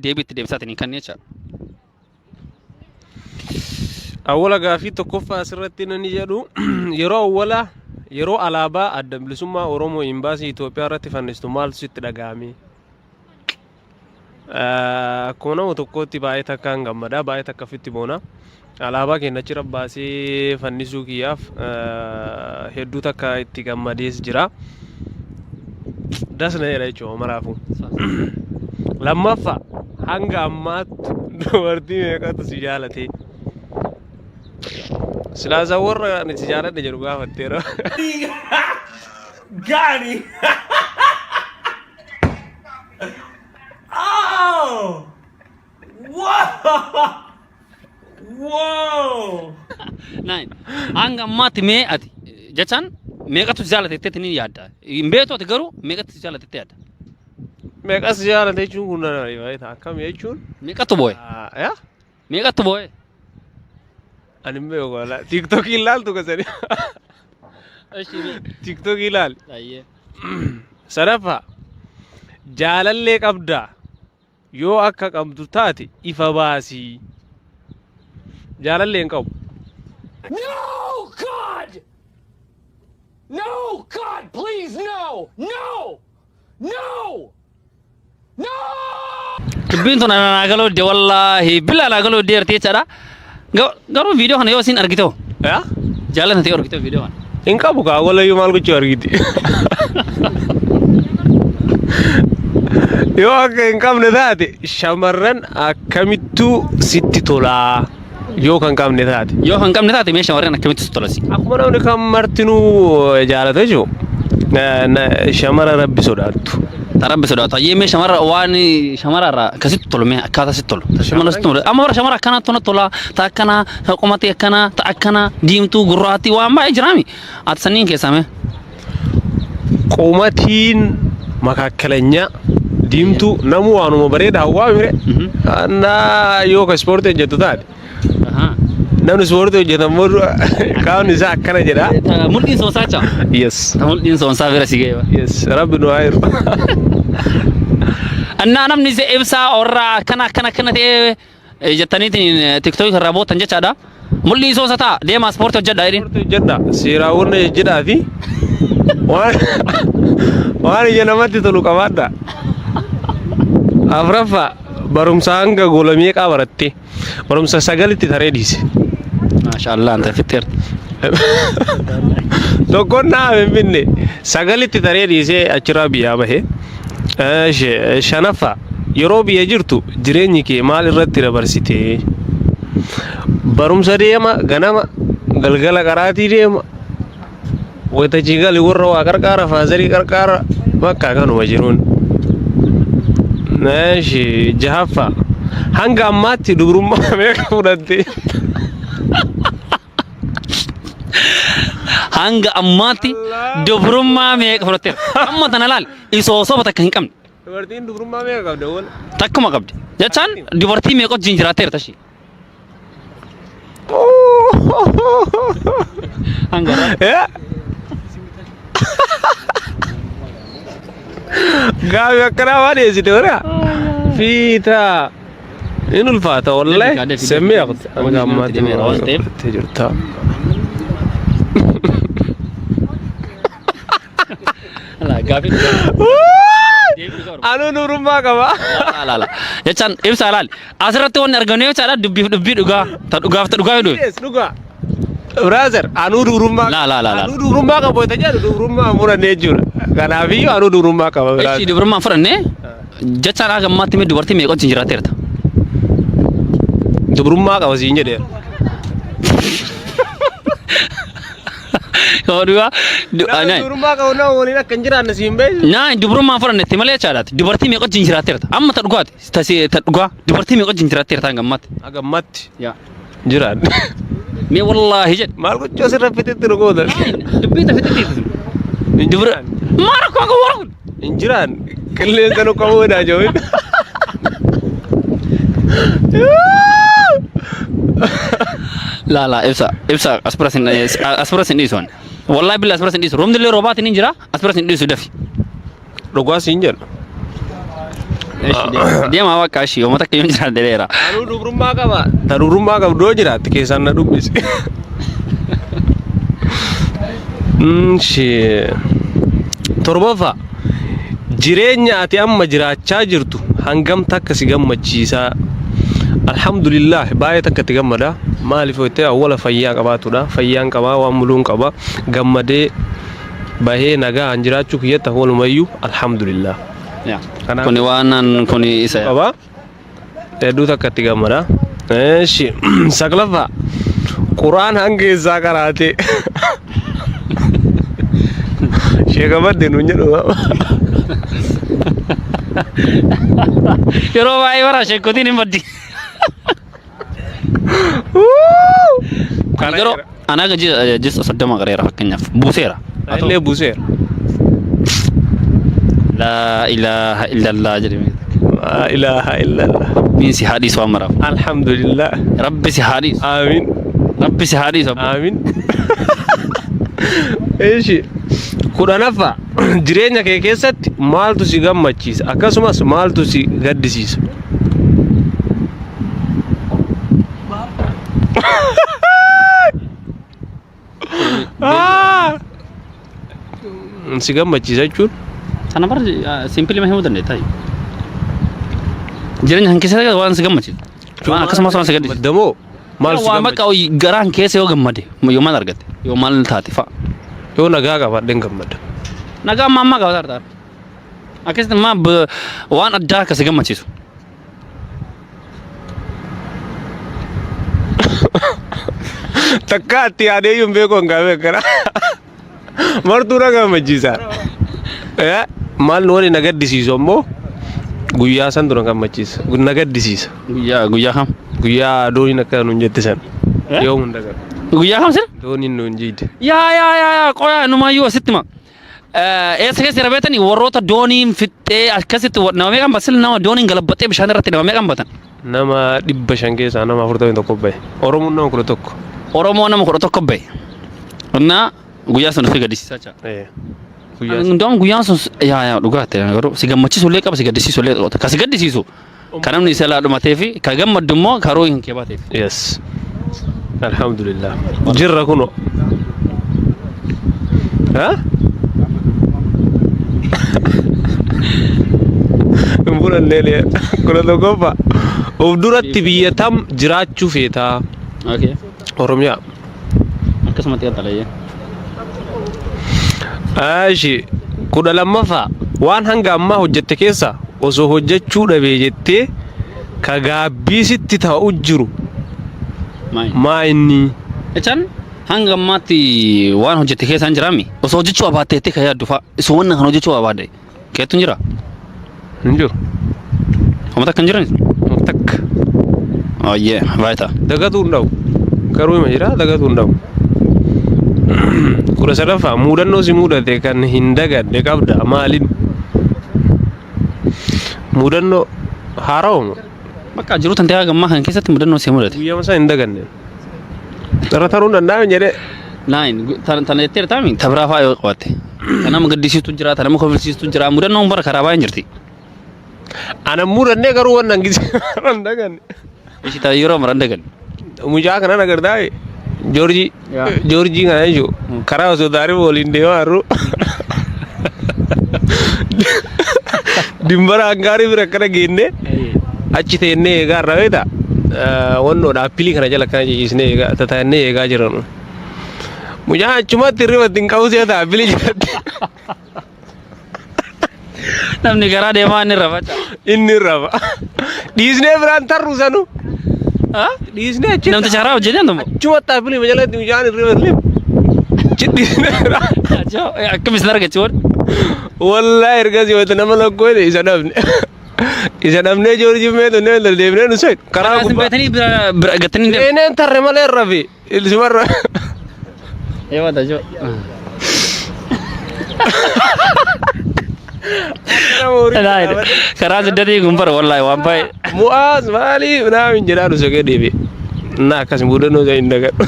deebiitti deebisaatiin kan jecha. Awwala gaafii tokkoffaa asirratti nani jedhu yeroo awwala yeroo alaabaa adda bilisummaa Oromoo imbaasii Itoophiyaa irratti fannistu maaltu sitti dhaga'ame? Akkuma nama tokkotti baay'ee takkaan gammadaa baay'ee takka fitti boona. Alaabaa keenya achirra baasee fannisuu kiyyaaf hedduu takka itti gammadees jira. Das na jedha jechuudha maraafu. Lammaffaa hanga ammaatti dubartii meeqatu si jaalate? Silaasa warra si jaaladhe jedhu gaafatteera. Gani! Oh! Whoa! Whoa! Nine. Hanga ammaatti mee ati jechaan meeqatu si jaalate jettee ni yaadda? Hin beektu ati garuu meeqatu si jaalate jettee yaadda? Meeqa si jaalate jechuun kun akkam jechuun? Meeqatu boo'e? Meeqatu boo'e? Ani hin beeku wala. TikTokii ilaaltu kasani. TikTokii ilaal. Sadaffaa jaalallee qabdaa yoo akka qabdu taate ifa baasii. Jaalallee hin qabu. No, God! No, God, please, no! No! No! No! Dubbiin tun anaa galoo de wallaahi bila anaa galoo de artee jechaadha. Garuu viidiyoo kana yoo isin argitoo? Jaallatanii ta'e argitoo viidiyoo kana? Hin qabu kaa walayyuu maal gochuu argiti? Yoo akka hin qabne taate shamarran akkamittuu sitti tolaa? Yoo kan qabne taate. Yoo kan qabne taate mee shamarran akkamitti sitti tolasi? Akkuma namni kan martinuu jaalata jiru shamara rabbi sodaattu. Rabbi sodaatu. Ayyee shamara waan shamararraa akkasitti tolu mee akkaataa sitti tolu. Shamara sitti tolu. Amma bara shamara akkana tona tola ta akkana qomatee akkana ta akkana diimtuu gurraattii waan baay'ee jiraami. Ati sanniin keessaa mee? Qomatiin makaakkaleenya diimtuu namuu waanuma bareeda hawwaa mire. Naa yoo ka ispoortii hojjetu taate. Namni ispoortii hojjetamu qaamni isaa akkana jedha. Mul'iin soonsaa jaa? Yes. Mul'iin soonsaa bira si ga'e. Yes. Rabbi nu haa jiru. Annaa namni ibsaa orraa akkana ta'e jettaniitiin TikTok irraa bootan jechaadha. Mul'ii soosa ta'a deemaa ispoortii hojjedha jedhin. Ispoortii hojjedha seeraawwan jedhaa fi waan ija namatti tolu qabaadha. Afuraffaa barumsa hanga gola meeqaa baratte barumsa 9tti taree dhiise. Maashaallah anta fitteer. Tokkoon naa finfinne 9tti taree dhiisee achirraa biyyaa bahe. Shanaffaa yeroo biyya jirtu jireenyi kee maal irratti dabarsite? Barumsa deema ganama galgala qaraatii deema wayitachii gali warra waa qarqaara faazarii qarqaara bakka kanuma jiruun. Jahaffaa hanga ammaatti dubrummaa meeqa fudhatte? Hanga ammaatti dubrummaa meeqa fudhatte? Amma tana laal isoo soba takka hin qabne. Dubartiin dubrummaa meeqa qabda wal? Takkuma qabdi. Jechaan dubartii meeqa wajjin jiraatteerta ishee? Hanga gaafi akkanaa waan dhiyeessite wara fiitaa in ulfaata wallahi semmee hanga ammaatti fudhattee jirta. Anuu dubrummaa qaba. Jechaan ibsaa laal asirratti wanni argamne jechaadha dubbii dhugaa ta dhugaaf ta dhugaa heduu. Dhugaa. Brother anuu dubrummaa anuu dubrummaa qabu yoo ta'e dubrummaa fudhannee jechuudha. Kanaafiyyuu anuu dubrummaa qaba. Echi dubrummaa fudhannee jechaan hanga ammaatti mee dubartii meeqa wajjin jiraatteerta? Dubrummaa qaba siin jedheera. Kodua dubrummaa qabu nama waliin akka hin jiraanne siin beeku. Naa dubrummaa fudhannetti malee jechaadhaati. Dubartii meeqa wajjin jiraatteerta? Amma ta dhugaati. Ta dhugaa dubartii meeqa wajjin jiraatteerta hanga ammaatti? Hanga ammaatti. Yaa. Jiraan. Mee wallaahi jedh. Maal gochuu asirra fitetti dhugoota? Dubbii ta fitetti. Dubra. Maara koo akka warra. Hin jiraan. Qilleensa nu qabuudha joowin. La ibsa aspirasin dhiisuun. Wallahi bilaa aspirasin dhiisu. Roobni illee roobaatiin hin jira aspirasin dhiisu dafi. Dhugaa siin jedha. Deema bakka ishii uummata akka yoon jiraaddeera. Anuu dubrummaa qaba. Ta dubrummaa qabdoo jiraatti keessaan na dubbisi. Torbaffaa jireenya ati amma jiraachaa jirtu hangam takka si gammachiisaa. Alhamdulillah baay'ee takka itti gammada. Maaliif jettee awwala fayyaa qabaatudha. Fayyaan qabaa waan muluun qaba. Gammadee bahee nagaan jiraachuu kiyyatti walumayyuu alhamdulillah. Kuni waan kuni isa qaba. Hedduu takka itti gammada. Saglaffaa Quraan hanga isaa qaraate. Sheekha badde nuun jedhu. yeroo baay'ee bara sheekotiin hin baddi. Yeroo anaa jis soddoma qareera fakkeenyaaf buuseera. Illee buuseera. La ilaha illallah jedhame. La ilaha illallah. Min si hadis wa maraaf. Alhamdulillah. Rabbi si hadis. Amin. Rabbi si hadis. Amin. Eeshi. Kudhanaffaa jireenya kee keessatti maaltu si gammachiisa akkasumas maaltu si gaddisiisa. Si gammachiisa jechuun Sana bar simpili ma himuu dandeetta. Jireenya kan keessatti waan si gammachiisu. Waan akkasumas waan si gaddisiisu. Damoo maal si waan bakka garaan keessa yoo gammade yoo maal argatte yoo maal taate fa'a. yoo nagaa qabaadheen gammada. Nagaa mammaa qaba tartar. Akkasitti ma waan addaa akka si gammachiisu. Takka atti yaadee yuun beekoo hin qabe kana. Martuu na gammachiisa. Maal nu wani na gaddisiisu ammoo guyyaa san dura gammachiisa. Na gaddisiisa. Guyyaa kam? Guyyaa dooniin akka nuun jettisan. Yoo hunda qabu. Guyyaa kam sir? Dooniin nuun jiidde. Yaa qoyaa numayyuu asitti ma. Eessa keessa rabeetanii warroota dooniin fixxee akkasitti nama meeqan basil nama dooniin galabbaxee bishaan irratti nama meeqan batan? Nama 500 keessaa nama 41 bahe. Oromoon nama 11. Oromoo nama 11 bahe. Innaa guyyaa sun fi gaddisiisaa jira. Ndom guyyaan sun yaa dhugaate garuu si gammachiisu illee qaba si gaddisiisu illee qaba. Ka si gaddisiisu kan namni isa laa dhumatee fi ka gammaddu immoo karoo hin keebaateef. Yes. Alhamdulillah. Jirra kuno. Ha? Bulan lele kuna tokkoffa of duratti biyya tam jiraachuu feetaa. Okay. Oromiyaa. Akkasumatti qaxalee. Ashi kudha lammaffaa waan hanga ammaa hojjette keessa osoo hojjechuu dhabee jettee ka gaabbiisitti ta'u jiru. Maa inni? Echaan hanga ammaatti waan hojjette keessa hin jiraami. Osoo hojjechuu abaattee ka yaaddu fa'a. Osoo waan kan hojjechuu abaadde keetu hin jira. Hin jiru. Homata kan jiran? Takka. Ayyee baay'ata. Dagatu hin dhabu. Garuu hima jira dagatu hin dhabu. Kudha sadaffaa muudannoo si muudate kan hin dagadde qabda maalin? Muudannoo haaraa'uma. Bakka jiru tantee hagammaa kan keessatti muudannoo si muudate. Guyyaa masaa hin daganne. Taruun danda'ame jedhee. Naayin tana jettee taami tabraa fa'aa yoo qabatte. Nama gaddisiistu jira nama kofalchiistu jira muudannoo bara karaa baay'een jirti. Ana muudannee garuu waan hangisi hin daganne. Ishi ta'a yeroo mara hin daganne. Mucaa kana nagartaa Georgii kana jechuun karaa osoo daarii waliin deemaa jirru dimbara hangaarii bira akkana geenne achi teennee eegaa irra beeta wannoodha appilii kana jala kana jijjiisnee eegaa tataannee eegaa jiran mucaa achumatti irribatti hin qabu seeta appilii jalatti. Namni karaa deemaa inni rafa. Inni rafa. Dhiisnee biraan tarru sanu. Dhiisnee achi. Namni chaaraa hojjetee antu. Achumatti appilii jalatti mucaan irribatti lim. Dhiisnee biraan. Akkamis argachuun? Wallahi ergasii wayita nama lakkoo isa dhabne. Isa dhabnee Joorjii meetu inni wal deebinee nu soyi. Karaa gubbaa. Beetanii bira gattanii deemu. Eeneen tarre malee rafi. Ilsimarra. Eewwata joo. Karaa siddatii gumbara wallahi waan baay'ee. Mu'aas maaliif naaf hin jedhaa dhusee deebi. Naa akkas muudannoo hin dagadhu.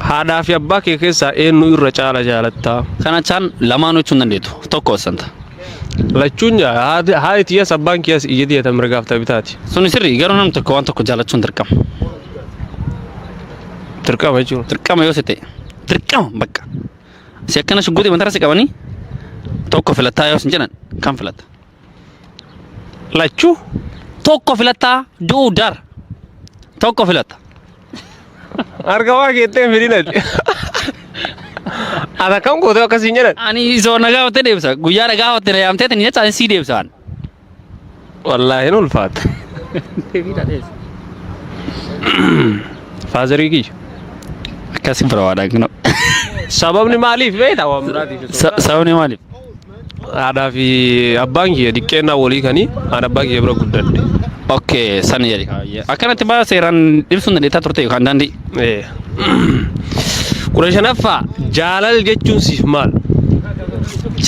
Haadhaa fi abbaa kee keessaa eenyu irra caala jaalattaa? Kana chaan lamaan jechuun dandeettu tokko santa. Lachuun haati tiyas abbaan kiyas ija tiyya mirgaaf taphitaati. Suni sirrii garuu namni tokko waan tokko jaalachuun dirqama. Dirqama jechuun. Dirqama yoo ta'e dirqama bakka. Si akkana shugguutii matara si qabanii tokko filattaa yoo sin jedhan kan filatta. Lachuu Tokko filattaa du'uu dar. Tokko filatta. harka waa keetteen fidinati. Ata kam gootee akkasiin jedhan. Ani soo nagaa hottee deebisa. Guyyaa nagaa hottee na yaamtee ni jechaan sii deebisaan. Wallaahi hin ulfaata. Faazarii kiyya. Akkasiin barbaada kino. Sababni maaliif beektaa waan biraatiif? Sababni maaliif? Haadhaa fi abbaan kiyya diqqeennaa walii kanii aan abbaa kiyya bira guddadhe. Okay, sani jedhi. Akkanatti baa seeraan ibsuun dandeettaa turte yookaan daandii. Kudha shanaffaa jaalala jechuun siif maal?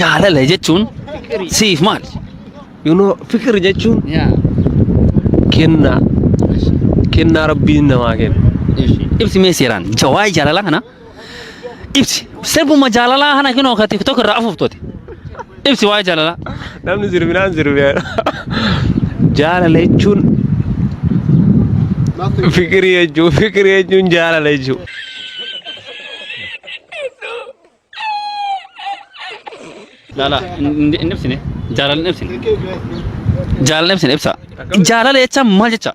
Jaalala jechuun siif maal? Fikir jechuun kennaa rabbiin namaa kenna. Ibsi mee seeraan waa'ee jaalalaa kana ibsi sirbuma jaalalaa kana kinoo ka tiktok irraa afuuftooti. Ibsi waa'ee jaalalaa. Namni sirbinaan sirbeera. Jaalala jechuun fikiri jechuun jaalala jechuun. Lala, inni ibsine jaalala inni ibsine. Jaalala ibsine ibsa. Jaalala jecha maal jecha?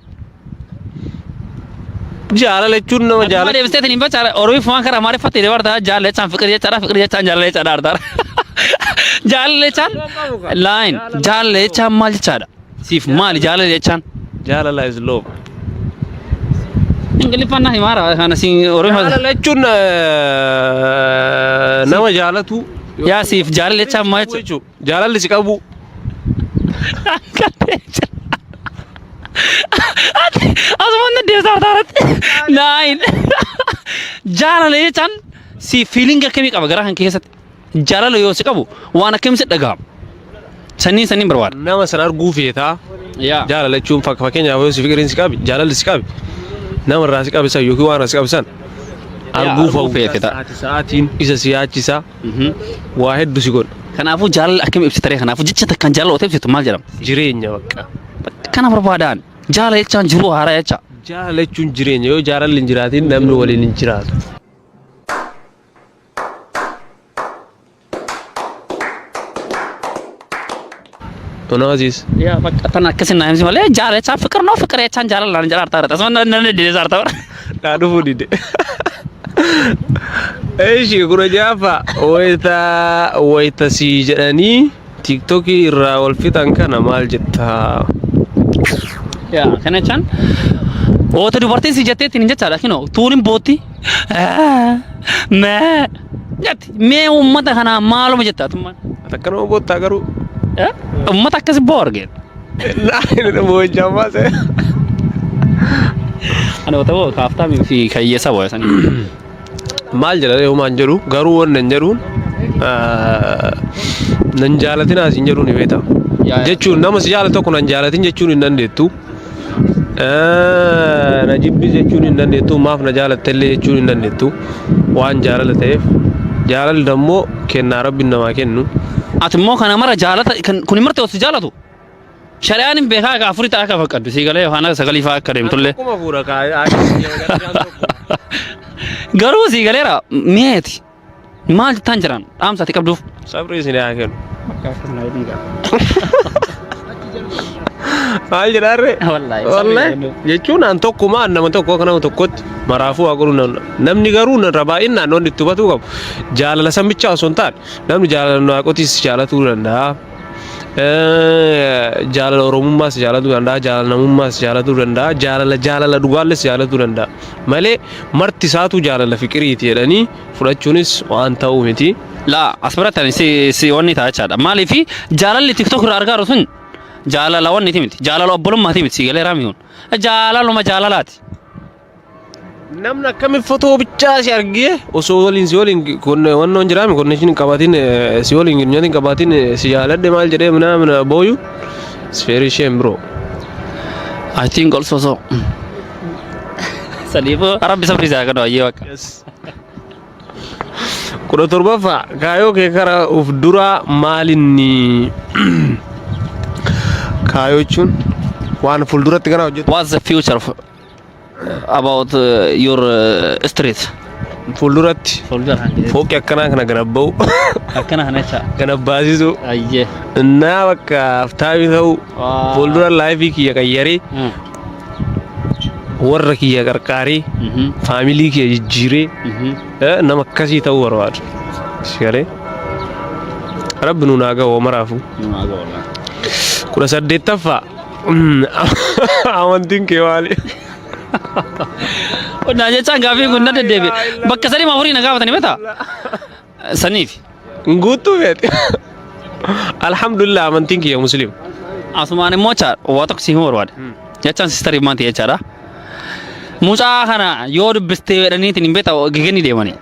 Jaalala jechuun nama jaalala. Maal ibsite ni bacha Oromoo fumaan karaa maal fatte deebarta jaalala jecha fikir jecha jaalala jecha daartar. Jaalala jecha line jaalala jecha maal jechaadha? Siif maal jaalala jechaan? Jaalala is love. Ingiliffaan naa himaara kana si Oromoo. Jaalala jechuun nama jaalatu. Yaa siif jaalala jecha maal jecha? Jaalalli si qabu. Asumaan deemsaa taarratti. Naayin. Jaalala jechaan si fiilinga akkamii qaba garaa kan keessatti? Jaalala yoo si qabu waan akkamii si dhagahama? Sanniin barbaada. Nama san arguu feetaa. Jaalala jechuun fakkeenyaaf yoo si fikiriin si qabi jaalalli si qabi. Nama irraa si qabisan yookiin waan irraa si qabisan. Arguu feetaa. Sa'aatiin isa si yaachisa. Waa hedduu si godha. Kanaafuu jaalala akkamii ibsitaree kanaafuu jecha takkaan jaalala otoo ibsitu maal jedhama? Jireenya bakka. Kana barbaadaan jaalala jechaan jiruu haaraa jecha. Jaalala jechuun jireenya yoo jaalalli hin jiraatiin namni waliin hin jiraatu. Tonaasiis. Yaa bakka tan akkasin naa himsi malee jaalala jechaan fikir jechaan jaalala naan jedhaa taarata. Asuma nan dide saarta bara. Naa dhufuu dide. Eeshi kura jaafa wayita si jedhanii tiktokii irraa wal fixan kana maal jettaa? Yaa kana jechaan oota dubartiin si jetteetti hin jechaadha kinoo tuunin bootti mee jetti mee uummata kanaa maaluma jettaa tummaan? Takkanuma boottaa garuu. Uummata akkasi boo argeen. Naan boojjaa maasee. Ani oota boo kaaftaa fi kayyeessa boo sanii. Maal jedhanii homaan jedhu garuu waan nan jedhuun nan jaalatinaa siin jedhuun ni beekama. Jechuun nama si jaalatu tokko nan jaalatin jechuun hin dandeettu. Na jibbis jechuun hin dandeettu. Maaf na jaalattellee jechuun hin dandeettu. Waan jaalala ta'eef jaalalli ammoo kennaa rabbiin namaa kennu. Ati immoo kana mara jaalata kun hin martee osoo jaalatu. Shari'aan hin beekaa akka afurii ta'aa akka fakkaddu sii galee yookaan sagalii fa'aa akka deemtullee. Akkuma fuudha kaa'ee. Garuu sii galeera meeti maal jettaan jiran dhaamsa ati qabduuf. Sabri isin haa kennu. Maal jedhaarree? Wallaahi jechuun aan tokkumaa nama tokko akka nama tokkotti maraafuu haa godhu namni garuu irra baay'inaan wanti itti hubatuu qabu jaalala samichaa osoo hin taane namni jaalala waaqotiis jaalatuu danda'a. Jaalala oromummaas jaalatuu danda'a jaalala namummaas jaalatuu danda'a jaalala dhugaalles jaalatuu danda'a malee marti isaatu jaalala fikiriiti jedhanii fudhachuunis waan ta'uu miti. Laa as biratti si wanni ta'a jechaadha maaliif jaalalli tiktok irraa argaa sun jaalala wanni miti jaalala obbolummaati miti si galee raamiyoon jaalaluma jaalalaati. Namni akkamiin fotoo bichaa si argee osoo waliin wannoon jiraame konneeshin qabaatiin si waliin nyaatiin qabaatiin si jaaladhe maal jedhee mana booyu it's very shame bro. I think also so. Sadiifu Arabbi sabri isaa kan wayyee wakka. Kudha torbaffaa kaayoo kee kara uf dura maalinni kaayoo jechuun waan fuulduratti kana hojjetu. What's the future about your street? Fuulduratti fooqi akkanaa kana ganabba'u Akkana kana jecha. ganabbaasisu Ayyee. innaa bakka aftaabii ta'u fuuldura laayifii kiyya qayyaree warra kiyya qarqaaree faamilii kiyya jijjiiree nama akkasii ta'uu barbaadu. Sigalee rabbi nuun haa ga'u maraafu. 18ffaa amantiin kee maali? Onna jecha gaafii kun nada deebi. Bakka sadi maafurii na gaafatanii beektaa? Saniif. Guutuu feete. Alhamdulillah amantiin kiyya musliim. Asumaan immoo waa tokko siif barbaade. Jechaan sistarii maanti jechaadha. Mucaa kana yoo dubbistee jedhaniitiin hin beektaa gegeenni deemanii.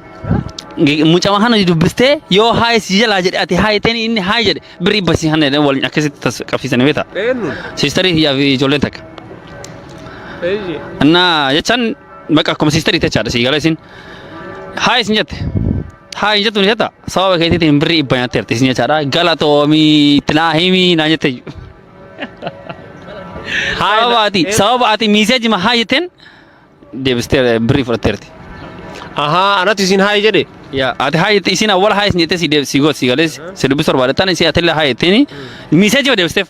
Mucaa kana dubbistee yoo haay si jalaa jedhe ati haay ta'e inni haay jedhe birrii basii hanna waliin akkasitti qabsiisanii beektaa? Sistarii yaa fi ijoolleen takka. Innaa jechaan bakka akkuma sistarii jechaadha sii galee isin haay isin jette. Haay hin jettu ni jetta sababa keetiitiin birrii dhibba nyaateerti isin jechaadha galatoomii itti naa himii naa jette. Sababa ati miiseejima haay jetteen deebistee birrii fudhatteerti. Ahaa anatti isin haay jedhe. Yaa ati haay jette isin awwala haay isin jettee si goot si galee si dubbisuu barbaade tan isin atellee haay jetteeni miiseejima deebisteef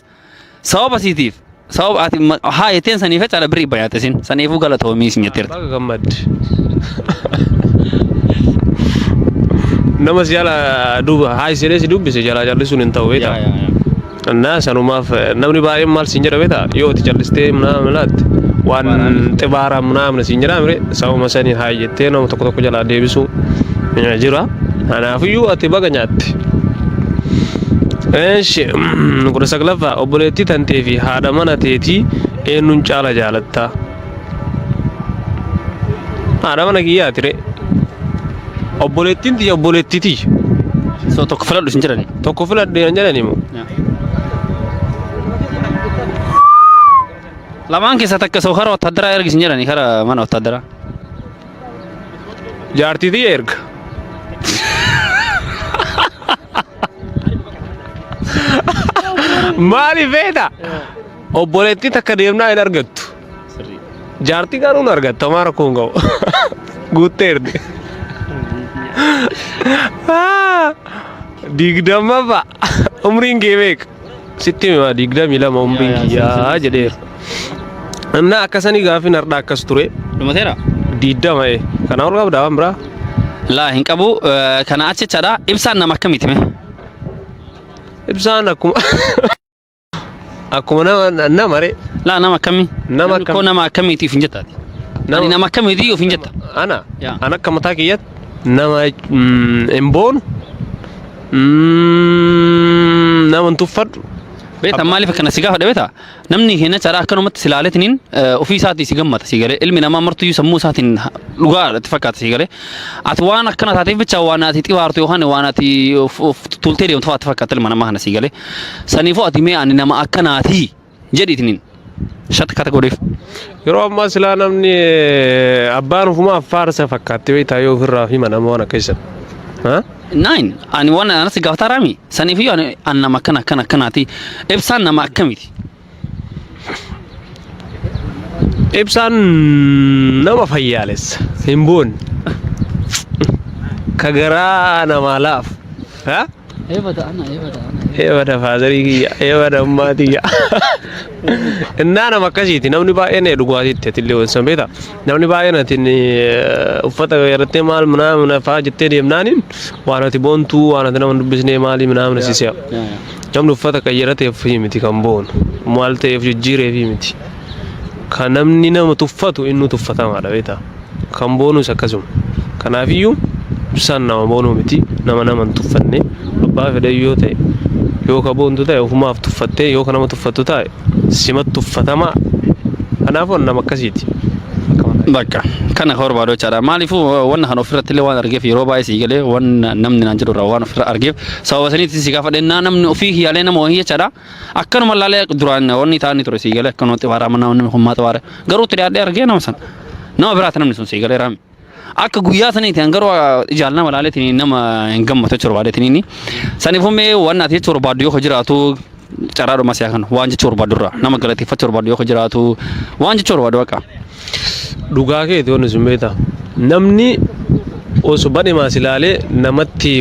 sababa siitiif sababa ati haay jetteen saniif jechaadha birrii dhibba nyaatte isin saniifuu galatoomii isin jetteerti. Baga gammadde. Nama si jala duuba haay sedee si dubbise jalaa jallisuun hin ta'u beektaa. Annaa sanumaaf namni baay'een maal siin jedha beektaa yoo itti jallistee ምናምን laatte waan xibaaraa ምናምን siin jedhaa mire sababa saniin haay jettee nama tokko tokko jalaa deebisuu jira. Kanaafiyyuu ati baga nyaatte. Eeshi 19ffaa obboleettii tantee fi haadha mana teetii eenyuun caala jaalattaa? Haadha mana kiyyaa ture. Obboleettiin tiyya obboleettiitii. So tokko filadhu isin jedhani. Tokko filadhee hin jedhani moo? Lamaan keessaa takka soo kara wattaaddaraa ergi isin jedhani kara mana wattaaddaraa. Jaartii tiyya erga. Maali feeta? Obboleettii takka deemnaa hin argattu. Jaartii garuu hin argatta maara kun ga'u. Guutteerti. Digdammaffaa umriin kee beeka. Sitti himaa 22 umriin kiyyaa jedheera. Innaa akkasanii gaaffiin har'aa akkas ture. Dhumateera? 20 kana ol qabdaa waan biraa? Laa hin qabu kana achi jechaadha ibsaan nama akkamiiti mee? Ibsaan akkuma nama ree. Laa nama akkamii? Nama akkam. Koo nama akkamiitiif hin jettaati? Ani nama akkamiitiif hin jetta? Ana? Yaa. Ana akka mataa kiyyatti nama hin boonu nama hin tuffadhu. Beektaa maaliif akkana si gaafadha beektaa? Namni keenya jechaadha akkanumatti si ilaaleetiniin ofii isaatii si gammata si galee ilmi namaa martuyyuu sammuu isaatiin dhugaa itti fakkaata si galee ati waan akkana taateef bicha waan ati xibaartu yookaan waan ati tultee deemtu fa'aatti fakkaata ilma namaa kana si galee saniifuu ati mee ani nama akkanaatii jedhiitiniin shatta godheef. Yeroo ammaa silaa namni abbaan ofumaaf faarsa fakkaatti beektaa yoo ofirraa hima nama waan akka Nine ani waan anas gaafataa raami saniifuu ani nama akkanaati ibsaan nama akkamiiti? Ibsaan nama fayyaalessa hin boonne ka garaa namaa laafu. Eebada faazarii kiyya eebada ummaatii kiyya. Innaa nama akkasiiti namni baay'een dhugaatiitti atillee wansan beektaa namni baay'een atiin uffata yarrattee maal minaa fa'aa jettee deemnaaniin waan ati boontuu waan ati nama dubbisnee maalii minaa sisee namni uffata qayyarateef miti kan boonu maal ta'eef jijjiireef miti kan namni nama tuffatu inni tuffatamaadha beektaa kan boonus akkasuma kanaafiyyuu ibsaan nama boonuu miti nama hin tuffanne abbaa fedhe yoo ta'e yoo ka boontu ta'e ofumaaf tuffattee yoo ka nama tuffattu ta'e simat tuffatamaa kanaafuu nama akkasiiti. Bakka kana horbaadoo jechaadha maaliifuu wanna kan ofirratti illee waan argeef yeroo baay'ee si galee waan namni naan jedhu irraa waan ofirra argeef sababa saniitti si gaafadhennaa namni ofii hiyaalee nama wahii jechaadha akkanuma laalee duraan wanni ta'anii ture si galee akkanuma xibaaraa namni hummaa xibaare garuu itti dhiyaadhee argee nama sana nama biraati namni sun si galee raami akka guyyaa saniiti hangaroo ijaalna malaaleetiin nama hin gammatu jechuudha baadeetiin sanifumee waan ati jechuudha baaduu yoo jiraatu caraadhu masyaa kan waan jechuudha baadurra nama galateeffachuu barbaadu yoo jiraatu waan jechuudha baaduu akka dhugaa keeti wanni sun beektaa namni osoo badhe maas ilaalee namatti